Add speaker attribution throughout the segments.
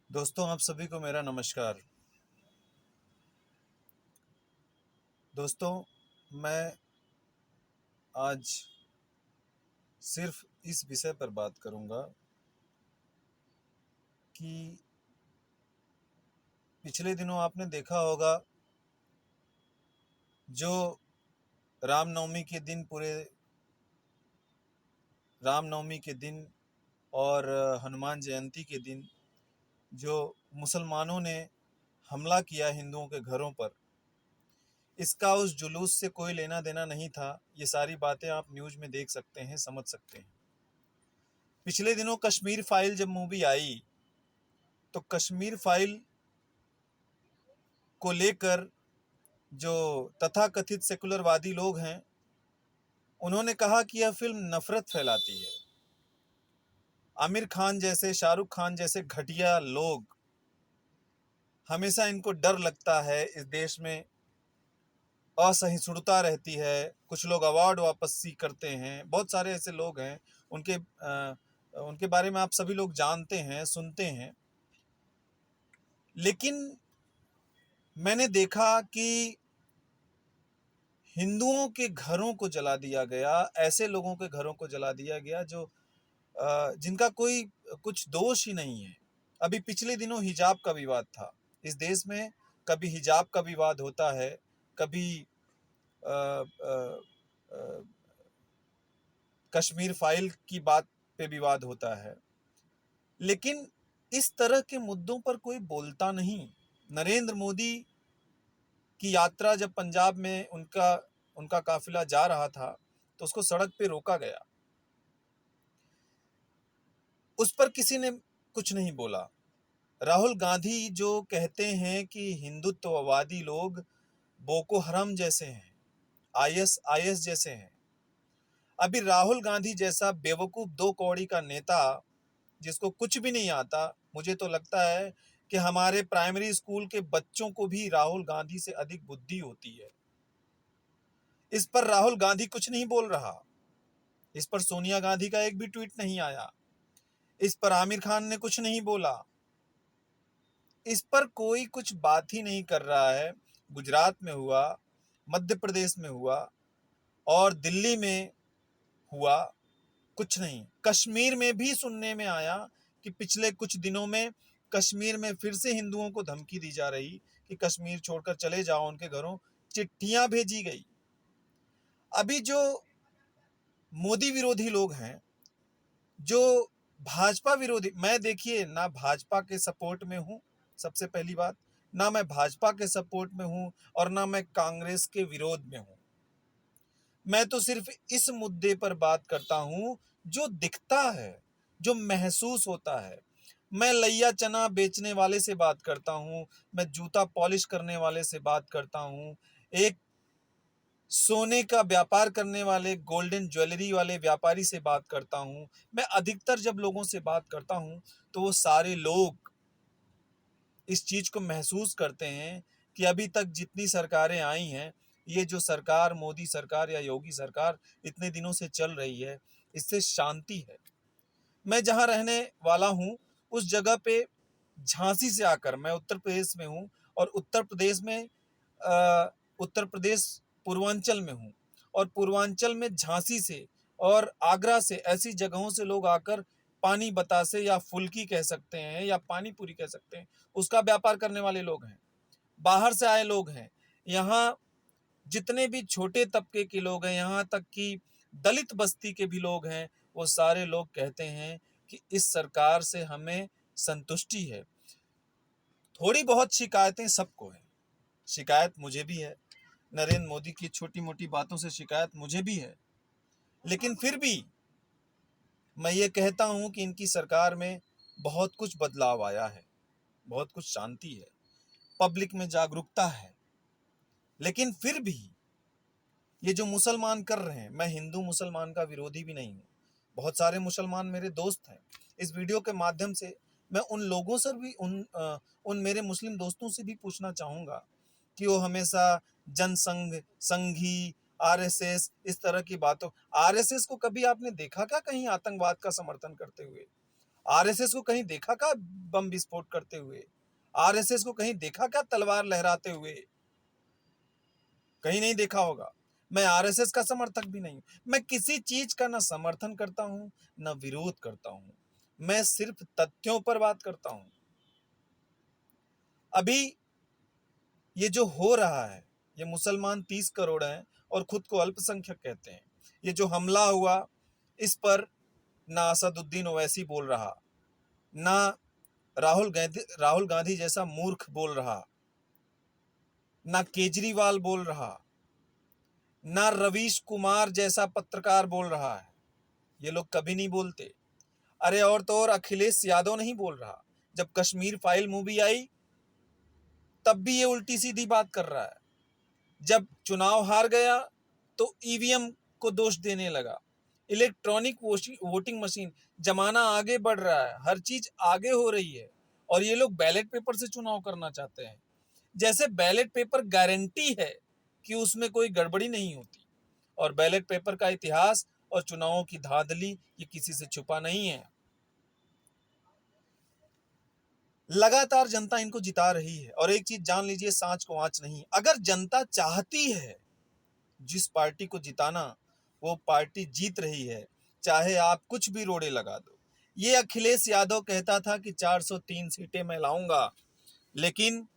Speaker 1: दोस्तों, आप सभी को मेरा नमस्कार। दोस्तों, मैं आज सिर्फ इस विषय पर बात करूंगा कि पिछले दिनों आपने देखा होगा, जो रामनवमी के दिन पूरे रामनवमी के दिन और हनुमान जयंती के दिन जो मुसलमानों ने हमला किया हिंदुओं के घरों पर, इसका उस जुलूस से कोई लेना देना नहीं था। ये सारी बातें आप न्यूज़ में देख सकते हैं, समझ सकते हैं। पिछले दिनों कश्मीर फाइल जब मूवी आई, तो कश्मीर फाइल को लेकर जो तथाकथित सेकुलरवादी लोग हैं, उन्होंने कहा कि यह फिल्म नफरत फैलाती है। आमिर खान जैसे, शाहरुख खान जैसे घटिया लोग, हमेशा इनको डर लगता है इस देश में असहिष्णुता रहती है। कुछ लोग अवार्ड वापसी करते हैं, बहुत सारे ऐसे लोग हैं। उनके बारे में आप सभी लोग जानते हैं, सुनते हैं। लेकिन मैंने देखा कि हिंदुओं के घरों को जला दिया गया, ऐसे लोगों के घरों को जला दिया गया जो जिनका कोई कुछ दोष ही नहीं है। अभी पिछले दिनों हिजाब का विवाद था इस देश में। कभी हिजाब का विवाद होता है, कभी अ, अ, अ, कश्मीर फाइल की बात पे विवाद होता है। लेकिन इस तरह के मुद्दों पर कोई बोलता नहीं। नरेंद्र मोदी की यात्रा जब पंजाब में उनका उनका काफिला जा रहा था, तो उसको सड़क पे रोका गया। उस पर किसी ने कुछ नहीं बोला। राहुल गांधी जो कहते हैं कि हिंदुत्ववादी लोग बोको हराम जैसे हैं, आईएस जैसे हैं। अभी राहुल गांधी जैसा बेवकूफ दो कौड़ी का नेता, जिसको कुछ भी नहीं आता, मुझे तो लगता है कि हमारे प्राइमरी स्कूल के बच्चों को भी राहुल गांधी से अधिक बुद्धि होती है। इस पर राहुल गांधी कुछ नहीं बोल रहा। इस पर सोनिया गांधी का एक भी ट्वीट नहीं आया। इस पर आमिर खान ने कुछ नहीं बोला। इस पर कोई कुछ बात ही नहीं कर रहा है। गुजरात में हुआ, मध्य प्रदेश में हुआ और दिल्ली में हुआ, कुछ नहीं। कश्मीर में भी सुनने में आया कि पिछले कुछ दिनों में कश्मीर में फिर से हिंदुओं को धमकी दी जा रही कि कश्मीर छोड़कर चले जाओ उनके घरों। चिट्ठियां भेजी गई। अभी जो मोदी विरोधी लोग हैं, जो भाजपा विरोधी, मैं देखिए ना भाजपा के सपोर्ट में हूं, सबसे पहली बात, ना मैं भाजपा के सपोर्ट में हूं और ना मैं कांग्रेस के विरोध में हूं। मैं तो सिर्फ इस मुद्दे पर बात करता हूं जो दिखता है, जो महसूस होता है। मैं लैया चना बेचने वाले से बात करता हूं, मैं जूता पॉलिश करने वाले से बात करता हूं, एक सोने का व्यापार करने वाले, गोल्डन ज्वेलरी वाले व्यापारी से बात करता हूं। मैं अधिकतर जब लोगों से बात करता हूं, तो वो सारे लोग इस चीज को महसूस करते हैं कि अभी तक जितनी सरकारें आई हैं, ये जो सरकार, मोदी सरकार या योगी सरकार इतने दिनों से चल रही है, इससे शांति है। मैं जहां रहने वाला हूं, उस जगह पे झांसी से आकर, मैं उत्तर प्रदेश में हूं और उत्तर प्रदेश में उत्तर प्रदेश पूर्वांचल में हूं, और पूर्वांचल में झांसी से और आगरा से, ऐसी जगहों से लोग आकर पानी बतासे या फुल्की कह सकते हैं या पानी पूरी कह सकते हैं, उसका व्यापार करने वाले लोग हैं। बाहर से आए लोग हैं। यहाँ जितने भी छोटे तबके के लोग हैं, यहाँ तक कि दलित बस्ती के भी लोग हैं, वो सारे लोग कहते हैं कि इस सरकार से हमें संतुष्टि है। थोड़ी बहुत शिकायतें सबको है, शिकायत मुझे भी है, नरेंद्र मोदी की छोटी मोटी बातों से शिकायत मुझे भी है। लेकिन फिर भी मैं ये कहता हूं कि इनकी सरकार में बहुत कुछ बदलाव आया है, बहुत कुछ शांति है, पब्लिक में जागरूकता है। लेकिन फिर भी ये जो मुसलमान कर रहे हैं, मैं हिंदू मुसलमान का विरोधी भी नहीं हूँ, बहुत सारे मुसलमान मेरे दोस्त हैं। इस वीडियो के माध्यम से मैं उन लोगों से भी, उन मेरे मुस्लिम दोस्तों से भी पूछना चाहूँगा कि वो हमेशा जनसंघ, संघी, आरएसएस, इस तरह की बातों, आरएसएस को कभी आपने देखा क्या कहीं आतंकवाद का समर्थन करते हुए? आरएसएस को कहीं देखा क्या बम विस्फोट करते हुए? आरएसएस को कहीं देखा क्या तलवार लहराते हुए? कहीं नहीं देखा होगा। मैं आरएसएस का समर्थक भी नहीं हूं। मैं किसी चीज का ना समर्थन करता हूं ना विरोध करता हूं। मैं सिर्फ तथ्यों पर बात करता हूं। अभी ये जो हो रहा है, ये मुसलमान 30 करोड़ हैं और खुद को अल्पसंख्यक कहते हैं। ये जो हमला हुआ, इस पर ना असदुद्दीन ओवैसी बोल रहा, ना राहुल गांधी जैसा मूर्ख बोल रहा, ना केजरीवाल बोल रहा, ना रवीश कुमार जैसा पत्रकार बोल रहा है। ये लोग कभी नहीं बोलते। अरे और तो और अखिलेश यादव नहीं बोल रहा। जब कश्मीर फाइल मूवी आई तब भी ये उल्टी सीधी बात कर रहा है। जब चुनाव हार गया तो ईवीएम को दोष देने लगा। इलेक्ट्रॉनिक वोटिंग मशीन, जमाना आगे बढ़ रहा है, हर चीज आगे हो रही है और ये लोग बैलेट पेपर से चुनाव करना चाहते हैं। जैसे बैलेट पेपर गारंटी है कि उसमें कोई गड़बड़ी नहीं होती। और बैलेट पेपर का इतिहास और चुनावों की धांधली ये किसी से छुपा नहीं है। लगातार जनता इनको जिता रही है और एक चीज जान लीजिए, सांच को आंच नहीं। अगर जनता चाहती है जिस पार्टी को जिताना, वो पार्टी जीत रही है, चाहे आप कुछ भी रोड़े लगा दो। ये अखिलेश यादव कहता था कि 403 सीटें मैं लाऊंगा, लेकिन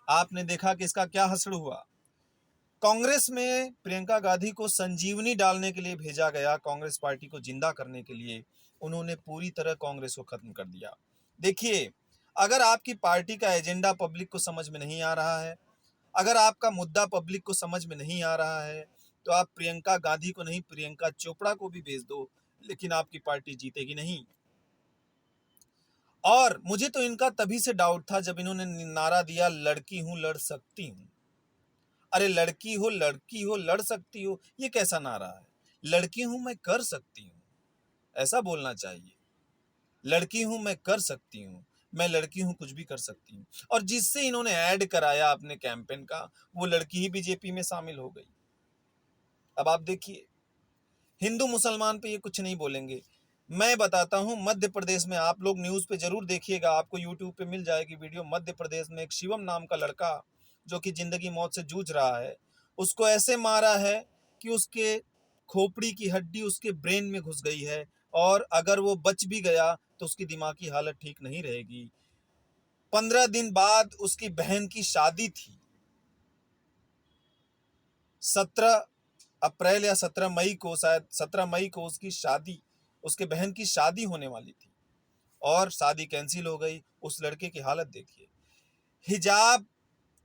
Speaker 1: आपने देखा कि इसका क्या हश्र हुआ। कांग्रेस में प्रियंका गांधी को संजीवनी डालने के लिए भेजा गया, कांग्रेस पार्टी को जिंदा करने के लिए। उन्होंने पूरी तरह कांग्रेस को खत्म कर दिया। देखिए, अगर आपकी पार्टी का एजेंडा पब्लिक को समझ में नहीं आ रहा है, अगर आपका मुद्दा पब्लिक को समझ में नहीं आ रहा है, तो आप प्रियंका गांधी को नहीं, प्रियंका चोपड़ा को भी भेज दो, लेकिन आपकी पार्टी जीतेगी नहीं। और मुझे तो इनका तभी से डाउट था जब इन्होंने नारा दिया, लड़की हूं लड़ सकती हूं। अरे लड़की हो लड़ सकती हो, ये कैसा नारा है? लड़की हूं मैं कर सकती हूं, ऐसा बोलना चाहिए। लड़की हूं मैं कर सकती हूं, मैं लड़की हूं कुछ भी कर सकती हूं। और जिससे इन्होंने ऐड कराया अपने कैंपेन का, वो लड़की ही बीजेपी में शामिल हो गई। अब आप देखिए, हिंदू मुसलमान पे ये कुछ नहीं बोलेंगे। मैं बताता हूं, मध्य प्रदेश में, आप लोग न्यूज पे जरूर देखिएगा, आपको यूट्यूब पे मिल जाएगी वीडियो। मध्य प्रदेश में एक शिवम नाम का लड़का जो कि जिंदगी मौत से जूझ रहा है, उसको ऐसे मारा है कि उसके खोपड़ी की हड्डी उसके ब्रेन में घुस गई है और अगर वो बच भी गया तो उसकी दिमागी हालत ठीक नहीं रहेगी। 15 दिन बाद उसकी बहन की शादी थी। 17 अप्रैल या 17 मई को, शायद 17 मई को उसकी शादी, उसके बहन की शादी होने वाली थी और शादी कैंसिल हो गई। उस लड़के की हालत देखिए। हिजाब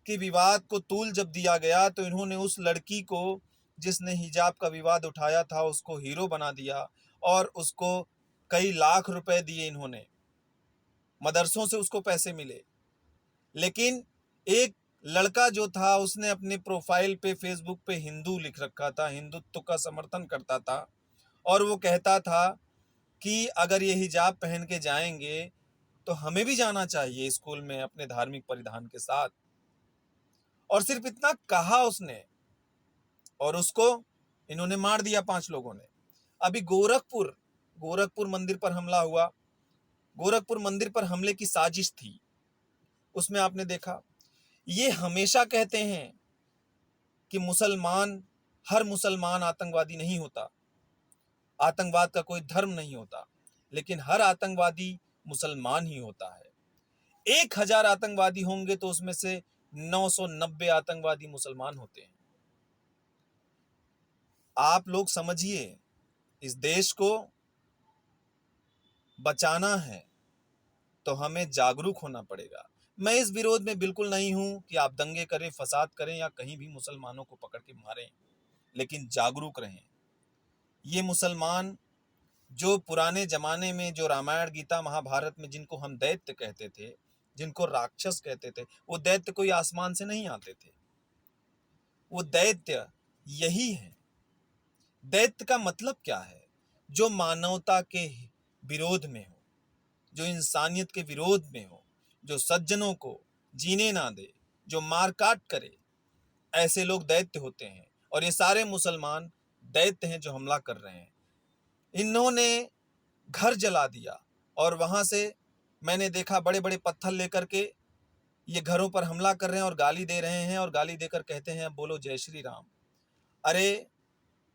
Speaker 1: के विवाद को तूल जब दिया गया तो इन्होंने उस लड़की को, जिसने हिजाब का विवाद उठाया था, उसको हीरो बना दिया और उसको कई लाख रुपए दिए इन्होंने। मदरसों से उसको पैसे मिले। लेकिन एक लड़का जो था, उसने अपने प्रोफाइल पे, फेसबुक पे हिंदू लिख रखा था, हिंदुत्व का समर्थन करता था और वो कहता था कि अगर ये हिजाब पहन के जाएंगे तो हमें भी जाना चाहिए स्कूल में अपने धार्मिक परिधान के साथ। और सिर्फ इतना कहा उसने और उसको इन्होंने मार दिया 5 लोगों ने। अभी गोरखपुर मंदिर पर हमला हुआ। गोरखपुर मंदिर पर हमले की साजिश थी। उसमें आपने देखा, ये हमेशा कहते हैं कि हर मुसलमान आतंकवादी नहीं होता, आतंकवाद का कोई धर्म नहीं होता, लेकिन हर आतंकवादी मुसलमान ही होता है। 1000 आतंकवादी होंगे तो उसमें से 990 आतंकवादी मुसलमान होते हैं। आप लोग समझिए, इस देश को बचाना है तो हमें जागरूक होना पड़ेगा। मैं इस विरोध में बिल्कुल नहीं हूं कि आप दंगे करें, फसाद करें या कहीं भी मुसलमानों को पकड़ के मारें, लेकिन जागरूक रहें। ये मुसलमान जो पुराने जमाने में, जो रामायण गीता महाभारत में जिनको हम दैत्य कहते थे, जिनको राक्षस कहते थे, वो दैत्य कोई आसमान से नहीं आते थे। वो दैत्य यही है। दैत्य का मतलब क्या है? जो मानवता के विरोध में हो, जो इंसानियत के विरोध में हो, जो सज्जनों को जीने ना दे, जो मारकाट करे, ऐसे लोग दैत्य होते हैं। और ये सारे मुसलमान दैत्य हैं जो हमला कर रहे हैं। इन्होंने घर जला दिया, और वहां से मैंने देखा बड़े बड़े पत्थर लेकर के ये घरों पर हमला कर रहे हैं और गाली दे रहे हैं और गाली देकर कहते हैं अब बोलो जय श्री राम। अरे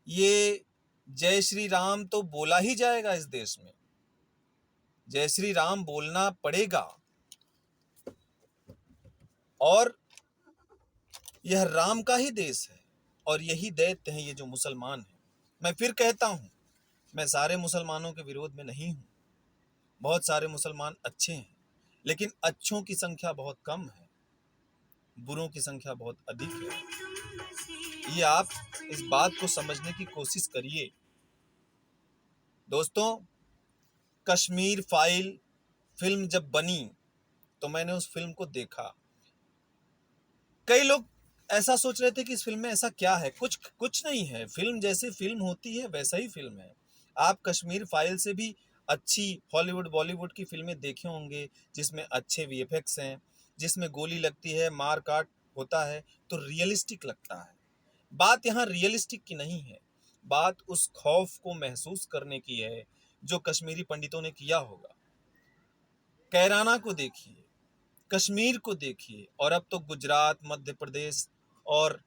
Speaker 1: ये जय श्री राम तो बोला ही जाएगा इस देश में, जय श्री राम बोलना पड़ेगा। और यह राम का ही देश है और यही दैत्य है ये जो मुसलमान है। मैं फिर कहता हूं, मैं सारे मुसलमानों के विरोध में नहीं हूं, बहुत सारे मुसलमान अच्छे हैं, लेकिन अच्छों की संख्या बहुत कम है, बुरों की संख्या बहुत अधिक है। ये आप इस बात को समझने की कोशिश करिए। दोस्तों, कश्मीर फाइल फिल्म जब बनी तो मैंने उस फिल्म को देखा। कई लोग ऐसा सोच रहे थे कि इस फिल्म में ऐसा क्या है, कुछ नहीं है, फिल्म जैसे फिल्म होती है वैसा ही फिल्म है। आप कश्मीर फाइल से भी अच्छी हॉलीवुड बॉलीवुड की फिल्में देखे होंगे जिसमें अच्छे वीएफएक्स हैं, जिसमें गोली लगती है, मार काट होता है तो रियलिस्टिक लगता है। बात यहाँ रियलिस्टिक की नहीं है, बात उस खौफ को महसूस करने की है जो कश्मीरी पंडितों ने किया होगा। कैराना को देखिए, कश्मीर को देखिए, और अब तो गुजरात, मध्य प्रदेश और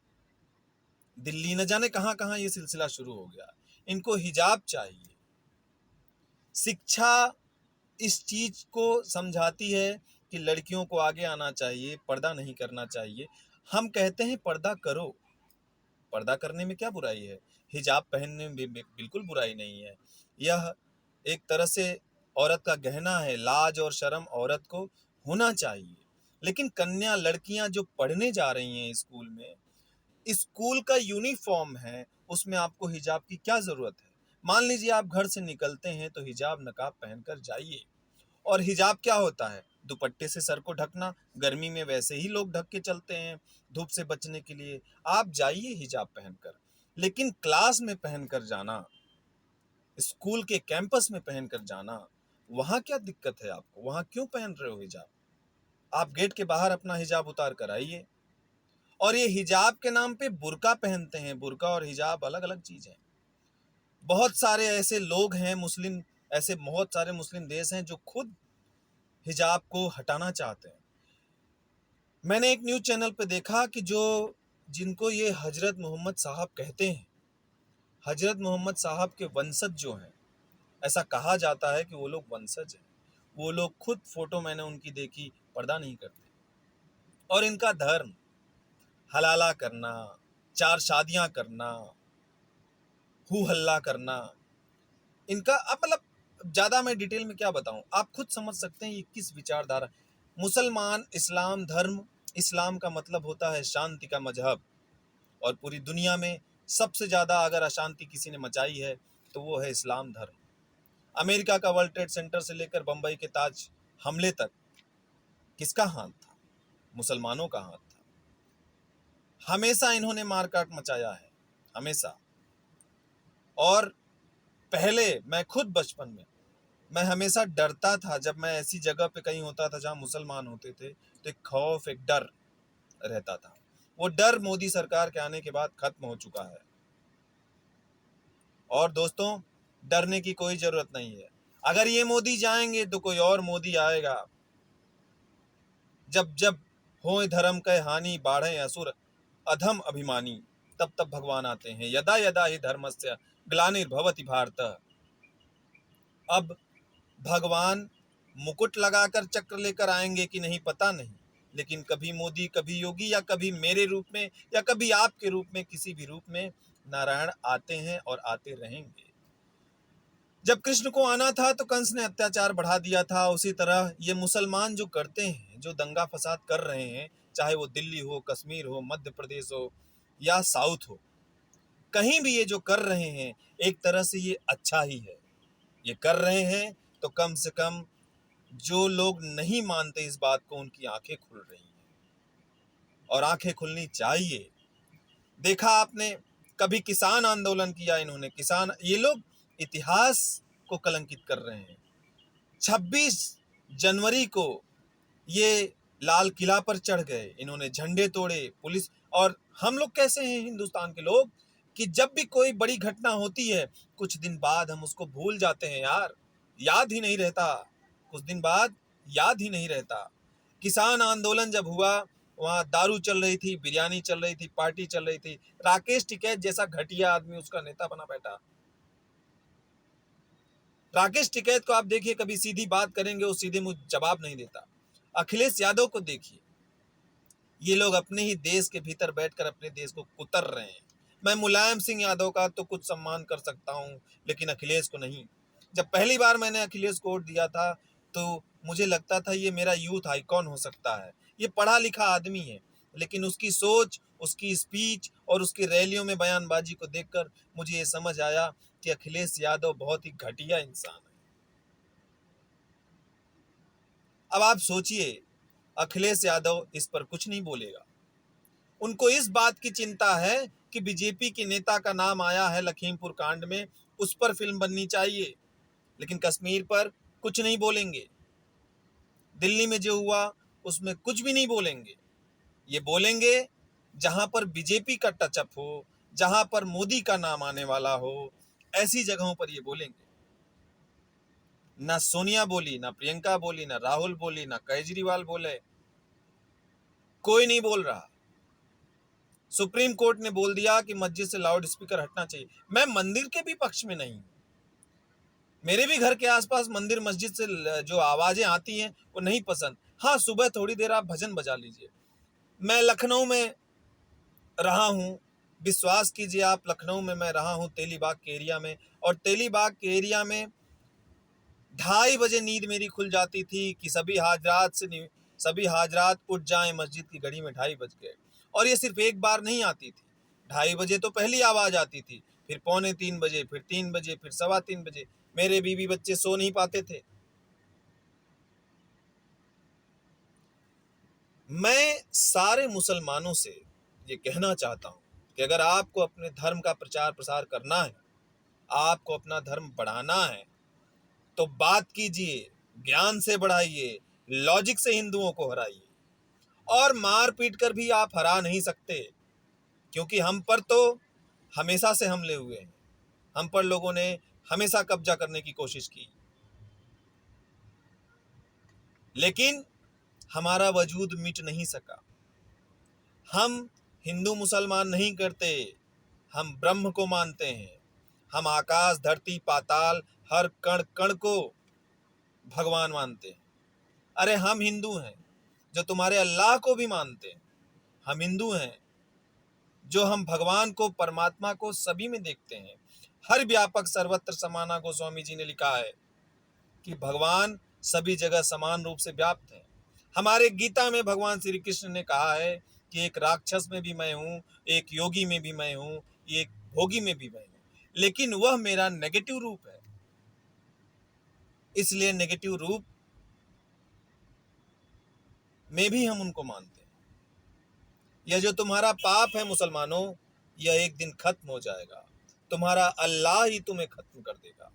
Speaker 1: दिल्ली, न जाने कहां कहां ये सिलसिला शुरू हो गया। इनको हिजाब चाहिए। शिक्षा इस चीज को समझाती है कि लड़कियों को आगे आना चाहिए, पर्दा नहीं करना चाहिए। हम कहते हैं पर्दा करो, पर्दा करने में क्या बुराई है, हिजाब पहनने में बिल्कुल बुराई नहीं है। यह एक तरह से औरत का गहना है, लाज और शर्म औरत को होना चाहिए। लेकिन कन्या लड़कियां जो पढ़ने जा रही हैं स्कूल में, स्कूल का यूनिफॉर्म है, उसमें आपको हिजाब की क्या जरूरत है। मान लीजिए आप घर से निकलते हैं तो हिजाब नकाब पहनकर जाइए। और हिजाब क्या होता है, दुपट्टे से सर को ढकना, गर्मी में वैसे ही लोग ढक के चलते हैं धूप से बचने के लिए, आप जाइए हिजाब पहनकर। लेकिन क्लास में पहनकर जाना, स्कूल के कैंपस में पहनकर जाना, वहां क्या दिक्कत है आपको, वहां क्यों पहन रहे हो हिजाब। आप गेट के बाहर अपना हिजाब उतार कर आइए। और ये हिजाब के नाम पे बुर्का पहनते हैं, बुर्का और हिजाब अलग अलग चीज है। बहुत सारे ऐसे लोग हैं मुस्लिम, ऐसे बहुत सारे मुस्लिम देश हैं जो खुद हिजाब को हटाना चाहते हैं। मैंने एक न्यूज चैनल पे देखा कि जो जिनको ये हजरत मोहम्मद साहब कहते हैं, हजरत मोहम्मद साहब के वंशज जो हैं, ऐसा कहा जाता है कि वो लोग वंशज हैं, वो लोग खुद, फोटो मैंने उनकी देखी, पर्दा नहीं करते। और इनका धर्म हलाला करना, 4 शादियां करना, हू हल्ला करना, इनका अब मतलब ज्यादा मैं डिटेल में क्या बताऊं, आप खुद समझ सकते हैं ये किस विचारधारा। मुसलमान इस्लाम धर्म, इस्लाम का मतलब होता है शांति का मजहब, और पूरी दुनिया में सबसे ज्यादा अगर अशांति किसी ने मचाई है तो वो है इस्लाम धर्म। अमेरिका का वर्ल्ड ट्रेड सेंटर से लेकर बंबई के ताज हमले तक किसका हाथ था, मुसलमानों का हाथ था। हमेशा इन्होंने मारकाट मचाया है, हमेशा। और पहले मैं खुद बचपन में, मैं हमेशा डरता था जब मैं ऐसी जगह पे कहीं होता था जहां मुसलमान होते थे, तो एक खौफ, एक डर रहता था। वो डर मोदी सरकार के आने के बाद खत्म हो चुका है। और दोस्तों, डरने की कोई जरूरत नहीं है। अगर ये मोदी जाएंगे तो कोई और मोदी आएगा। जब जब होए धर्म कह हानि, बाढ़े असुर अधम अभिमानी, तब तब भगवान आते हैं। यदा यदा ही धर्मस्य ग्लानिर्भवति भारत। अब भगवान मुकुट लगाकर चक्र लेकर आएंगे कि नहीं पता नहीं, लेकिन कभी मोदी, कभी योगी, या कभी मेरे रूप में, या कभी आपके रूप में, किसी भी रूप में नारायण आते हैं और आते रहेंगे। जब कृष्ण को आना था तो कंस ने अत्याचार बढ़ा दिया था। उसी तरह ये मुसलमान जो करते हैं, जो दंगा फसाद कर रहे हैं, चाहे वो दिल्ली हो, कश्मीर हो, मध्य प्रदेश हो या साउथ हो, कहीं भी ये जो कर रहे हैं, एक तरह से ये अच्छा ही है। ये कर रहे हैं तो कम से कम जो लोग नहीं मानते इस बात को, उनकी आंखें खुल रही हैं, और आंखें खुलनी चाहिए। देखा आपने, कभी किसान आंदोलन किया इन्होंने, किसान, ये लोग इतिहास को कलंकित कर रहे हैं। 26 जनवरी को ये लाल किला पर चढ़ गए, इन्होंने झंडे तोड़े, पुलिस। और हम लोग कैसे हैं हिंदुस्तान के लोग कि जब भी कोई बड़ी घटना होती है, कुछ दिन बाद हम उसको भूल जाते हैं यार, याद ही नहीं रहता। कुछ दिन बाद याद ही नहीं रहता। किसान आंदोलन जब हुआ, वहां दारू चल रही थी, बिरयानी चल रही थी, पार्टी चल रही थी, राकेश टिकैत जैसा घटिया आदमी उसका नेता बना बैठा। राकेश टिकैत को आप देखिए, कभी सीधी बात करेंगे वो सीधे मुंह जवाब नहीं देता। अखिलेश यादव को देखिए, ये लोग अपने ही देश के भीतर बैठकर अपने देश को कुतर रहे हैं। मैं मुलायम सिंह यादव का तो कुछ सम्मान कर सकता हूं, लेकिन अखिलेश को नहीं। जब पहली बार मैंने अखिलेश को वोट दिया था तो मुझे लगता था ये मेरा यूथ आइकॉन हो सकता है, ये पढ़ा लिखा आदमी है, लेकिन उसकी सोच, उसकी स्पीच और उसकी रैलियों में बयानबाजी को देखकर मुझे ये समझ आया कि अखिलेश यादव बहुत ही घटिया इंसान है। अब आप सोचिए, अखिलेश यादव इस पर कुछ नहीं बोलेगा। उनको इस बात की चिंता है कि बीजेपी के नेता का नाम आया है लखीमपुर कांड में, उस पर फिल्म बननी चाहिए, लेकिन कश्मीर पर कुछ नहीं बोलेंगे। दिल्ली में जो हुआ उसमें कुछ भी नहीं बोलेंगे। ये बोलेंगे जहां पर बीजेपी का टचअप हो, जहां पर मोदी का नाम आने वाला हो, ऐसी जगहों पर ये बोलेंगे। ना सोनिया बोली, ना प्रियंका बोली, ना राहुल बोली, ना केजरीवाल बोले, कोई नहीं बोल रहा। सुप्रीम कोर्ट ने बोल दिया कि मस्जिद से लाउड स्पीकर हटना चाहिए। मैं मंदिर के भी पक्ष में नहीं, मेरे भी घर के आसपास मंदिर मस्जिद से जो आवाजें आती हैं वो नहीं पसंद। हाँ, सुबह थोड़ी देर आप भजन बजा लीजिए। मैं लखनऊ में रहा हूँ, विश्वास कीजिए आप, लखनऊ में मैं रहा हूँ तेलीबाग के एरिया में, और तेलीबाग के एरिया में 2:30 बजे नींद मेरी खुल जाती थी कि सभी हाजरात उठ जाएं, मस्जिद की घड़ी में 2:30 बज गए। और ये सिर्फ एक बार नहीं आती थी, 2:30 बजे तो पहली आवाज आती थी, फिर 2:45 बजे, फिर 3 बजे, फिर 3:15 बजे। मेरे बीवी बच्चे सो नहीं पाते थे। मैं सारे मुसलमानों से ये कहना चाहता हूं कि अगर आपको अपने धर्म का प्रचार प्रसार करना है, आपको अपना धर्म बढ़ाना है, तो बात कीजिए, ज्ञान से बढ़ाइए, लॉजिक से हिंदुओं को हराइए। और मार पीट कर भी आप हरा नहीं सकते, क्योंकि हम पर तो हमेशा से हमले हुए हैं, हम पर लोगों ने हमेशा कब्जा करने की कोशिश की, लेकिन हमारा वजूद मिट नहीं सका। हम हिंदू मुसलमान नहीं करते, हम ब्रह्म को मानते हैं। हम आकाश, धरती, पाताल, हर कण कण को भगवान मानते हैं। अरे हम हिंदू हैं जो तुम्हारे अल्लाह को भी मानते हैं। हम हिंदू हैं जो हम भगवान को, परमात्मा को सभी में देखते हैं। हर व्यापक सर्वत्र समाना गोस्वामी जी ने लिखा है कि भगवान सभी जगह समान रूप से व्याप्त है। हमारे गीता में भगवान श्री कृष्ण ने कहा है कि एक राक्षस में भी मैं हूँ, एक योगी में भी मैं हूँ, एक भोगी में भी मैं हूँ, लेकिन वह मेरा नेगेटिव रूप है। इसलिए नेगेटिव रूप में भी हम उनको मानते हैं। यह जो तुम्हारा पाप है मुसलमानों, यह एक दिन खत्म हो जाएगा। तुम्हारा अल्लाह ही तुम्हें खत्म कर देगा।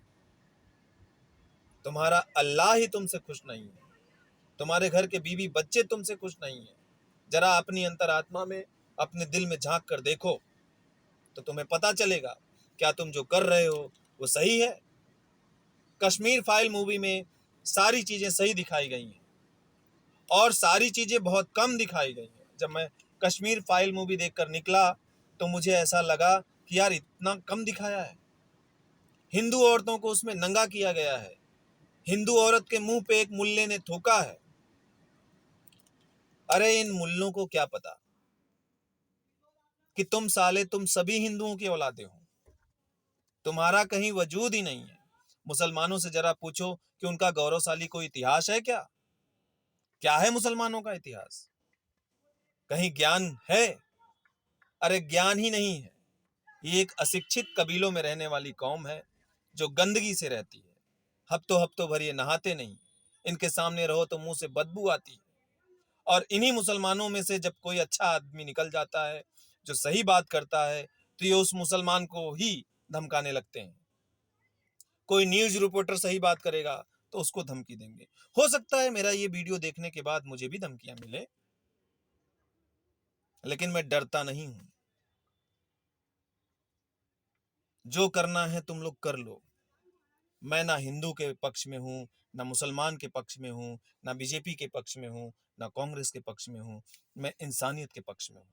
Speaker 1: तुम्हारा अल्लाह ही तुमसे खुश नहीं है, तुम्हारे घर के बीवी बच्चे तुमसे खुश नहीं है। जरा अपनी अंतरात्मा में, अपने दिल में झांक कर देखो, तो तुम्हें पता चलेगा क्या तुम जो कर रहे हो वो सही है। कश्मीर फाइल मूवी में सारी चीजें सही दिखाई गई हैं, और सारी चीजें बहुत कम दिखाई गई हैं। जब मैं कश्मीर फाइल मूवी देखकर निकला तो मुझे ऐसा लगा कि यार इतना कम दिखाया है। हिंदू औरतों को उसमें नंगा किया गया है, हिंदू औरत के मुंह पे एक मुल्ले ने थूका है। अरे इन मुल्लों को क्या पता कि तुम सभी हिंदुओं की औलादे हो, तुम्हारा कहीं वजूद ही नहीं है। मुसलमानों से जरा पूछो कि उनका गौरवशाली कोई इतिहास है क्या? क्या है मुसलमानों का इतिहास? कहीं ज्ञान है? अरे ज्ञान ही नहीं है। ये एक अशिक्षित कबीलों में रहने वाली कौम है जो गंदगी से रहती है। हफ्तों हफ्तों भर ये नहाते नहीं, इनके सामने रहो तो मुंह से बदबू आती है। और इन्हीं मुसलमानों में से जब कोई अच्छा आदमी निकल जाता है जो सही बात करता है, तो ये उस मुसलमान को ही धमकाने लगते हैं। कोई न्यूज रिपोर्टर सही बात करेगा तो उसको धमकी देंगे। हो सकता है मेरा ये वीडियो देखने के बाद मुझे भी धमकियां मिले, लेकिन मैं डरता नहीं हूं। जो करना है तुम लोग कर लो। मैं ना हिंदू के पक्ष में हूं, ना मुसलमान के पक्ष में हूँ, ना बीजेपी के पक्ष में हूँ, ना कांग्रेस के पक्ष में हूँ। मैं इंसानियत के पक्ष में हूँ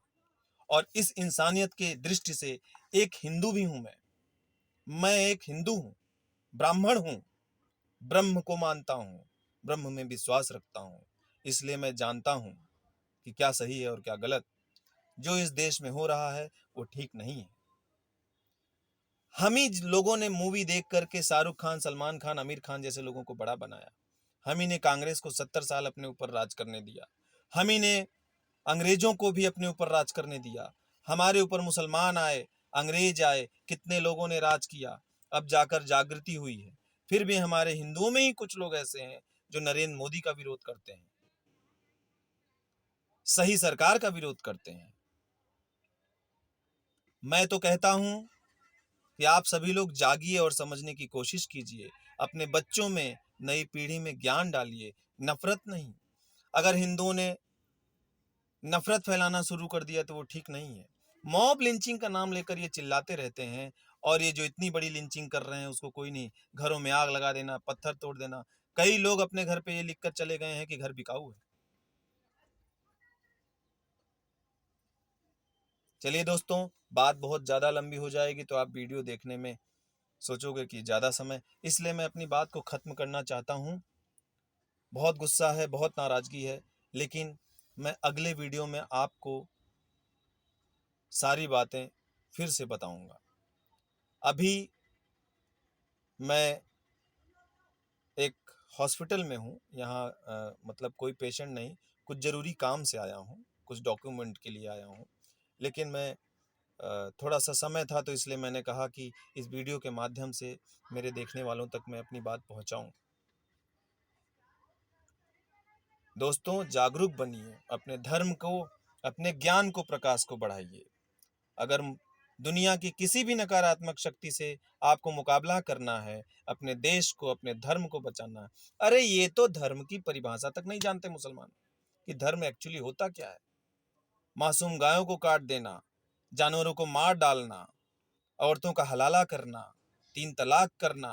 Speaker 1: और इस इंसानियत के दृष्टि से एक हिंदू भी हूँ। मैं एक हिंदू हूँ, ब्राह्मण हूँ, ब्रह्म को मानता हूँ, ब्रह्म में विश्वास रखता हूँ। इसलिए मैं जानता हूँ कि क्या सही है और क्या गलत। जो इस देश में हो रहा है वो ठीक नहीं है। हम ही लोगों ने मूवी देख करके शाहरुख खान, सलमान खान, आमिर खान जैसे लोगों को बड़ा बनाया। हम ही ने कांग्रेस को 70 साल अपने ऊपर राज करने दिया। हम ही ने अंग्रेजों को भी अपने ऊपर राज करने दिया। हमारे ऊपर मुसलमान आए, अंग्रेज आए, कितने लोगों ने राज किया। अब जाकर जागृति हुई है। फिर भी हमारे हिंदुओं में ही कुछ लोग ऐसे हैं जो नरेंद्र मोदी का विरोध करते हैं, सही सरकार का विरोध करते हैं। मैं तो कहता हूं कि आप सभी लोग जागिए और समझने की कोशिश कीजिए। अपने बच्चों में, नई पीढ़ी में ज्ञान डालिए, नफरत नहीं। अगर हिंदुओं ने नफरत फैलाना शुरू कर दिया तो वो ठीक नहीं है। मॉब लिंचिंग का नाम लेकर ये चिल्लाते रहते हैं और ये जो इतनी बड़ी लिंचिंग कर रहे हैं उसको कोई नहीं, घरों में आग लगा देना, पत्थर तोड़ देना। कई लोग अपने घर पे ये लिखकर चले गए हैं कि घर बिकाऊ है। चलिए दोस्तों, बात बहुत ज़्यादा लंबी हो जाएगी तो आप वीडियो देखने में सोचोगे कि ज़्यादा समय, इसलिए मैं अपनी बात को ख़त्म करना चाहता हूँ। बहुत गुस्सा है, बहुत नाराज़गी है, लेकिन मैं अगले वीडियो में आपको सारी बातें फिर से बताऊंगा। अभी मैं एक हॉस्पिटल में हूँ, यहाँ मतलब कोई पेशेंट नहीं, कुछ ज़रूरी काम से आया हूँ, कुछ डॉक्यूमेंट के लिए आया हूँ। लेकिन मैं थोड़ा सा समय था तो इसलिए मैंने कहा कि इस वीडियो के माध्यम से मेरे देखने वालों तक मैं अपनी बात पहुँचाऊँ। दोस्तों, जागरूक बनिए, अपने धर्म को, अपने ज्ञान को, प्रकाश को बढ़ाइए। अगर दुनिया की किसी भी नकारात्मक शक्ति से आपको मुकाबला करना है, अपने देश को, अपने धर्म को बचाना है। अरे ये तो धर्म की परिभाषा तक नहीं जानते मुसलमान कि धर्म एक्चुअली होता क्या है। मासूम गायों को काट देना, जानवरों को मार डालना, औरतों का हलाला करना, 3 तलाक करना,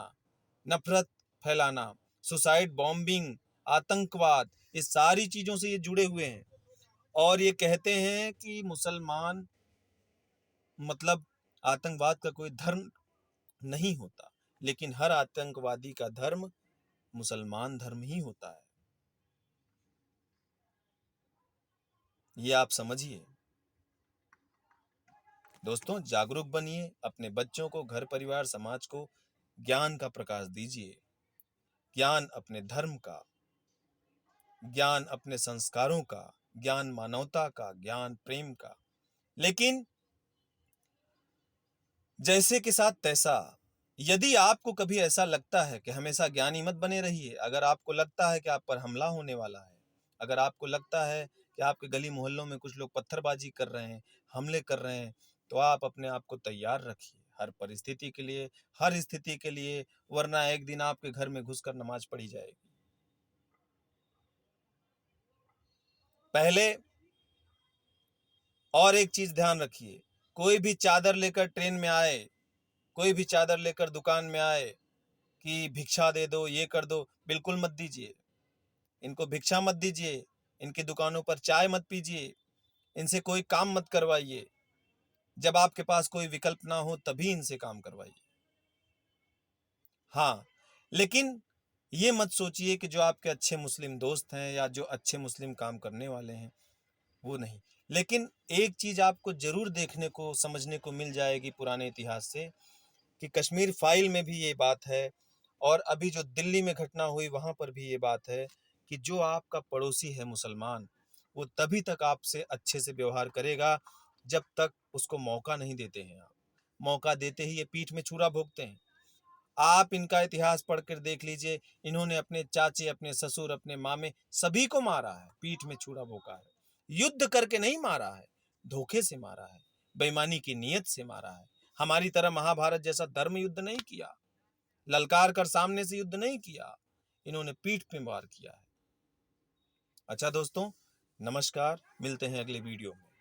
Speaker 1: नफरत फैलाना, सुसाइड बॉम्बिंग, आतंकवाद, इस सारी चीज़ों से ये जुड़े हुए हैं। और ये कहते हैं कि मुसलमान मतलब आतंकवाद का कोई धर्म नहीं होता, लेकिन हर आतंकवादी का धर्म मुसलमान धर्म ही होता है। ये आप समझिए। दोस्तों, जागरूक बनिए, अपने बच्चों को, घर परिवार, समाज को ज्ञान का प्रकाश दीजिए। ज्ञान अपने धर्म का, ज्ञान अपने संस्कारों का, ज्ञान मानवता का, ज्ञान प्रेम का। लेकिन जैसे के साथ तैसा। यदि आपको कभी ऐसा लगता है कि हमेशा ज्ञानी मत बने रहिए, अगर आपको लगता है कि आप पर हमला होने वाला है, अगर आपको लगता है कि आपके गली मोहल्लों में कुछ लोग पत्थरबाजी कर रहे हैं, हमले कर रहे हैं, तो आप अपने आप को तैयार रखिए हर परिस्थिति के लिए, हर स्थिति के लिए, वरना एक दिन आपके घर में घुसकर नमाज पढ़ी जाएगी। पहले और एक चीज ध्यान रखिए, कोई भी चादर लेकर ट्रेन में आए, कोई भी चादर लेकर दुकान में आए कि भिक्षा दे दो, ये कर दो, बिल्कुल मत दीजिए। इनको भिक्षा मत दीजिए, इनकी दुकानों पर चाय मत पीजिए, इनसे कोई काम मत करवाइए। जब आपके पास कोई विकल्प ना हो तभी इनसे काम करवाइए। हाँ, लेकिन ये मत सोचिए कि जो आपके अच्छे मुस्लिम दोस्त हैं या जो अच्छे मुस्लिम काम करने वाले हैं वो नहीं। लेकिन एक चीज आपको जरूर देखने को, समझने को मिल जाएगी पुराने इतिहास से, कि कश्मीर फाइल में भी ये बात है और अभी जो दिल्ली में घटना हुई वहां पर भी ये बात है कि जो आपका पड़ोसी है मुसलमान, वो तभी तक आपसे अच्छे से व्यवहार करेगा जब तक उसको मौका नहीं देते हैं आप। मौका देते ही ये पीठ में छुरा भोंकते हैं। आप इनका इतिहास पढ़कर देख लीजिए, इन्होंने अपने चाचे, अपने ससुर, अपने मामे सभी को मारा है, पीठ में छुरा भोंका है। युद्ध करके नहीं मारा है, धोखे से मारा है, बेईमानी की नीयत से मारा है। हमारी तरह महाभारत जैसा धर्म युद्ध नहीं किया, ललकार कर सामने से युद्ध नहीं किया, इन्होंने पीठ पे वार किया है। अच्छा दोस्तों, नमस्कार, मिलते हैं अगले वीडियो में।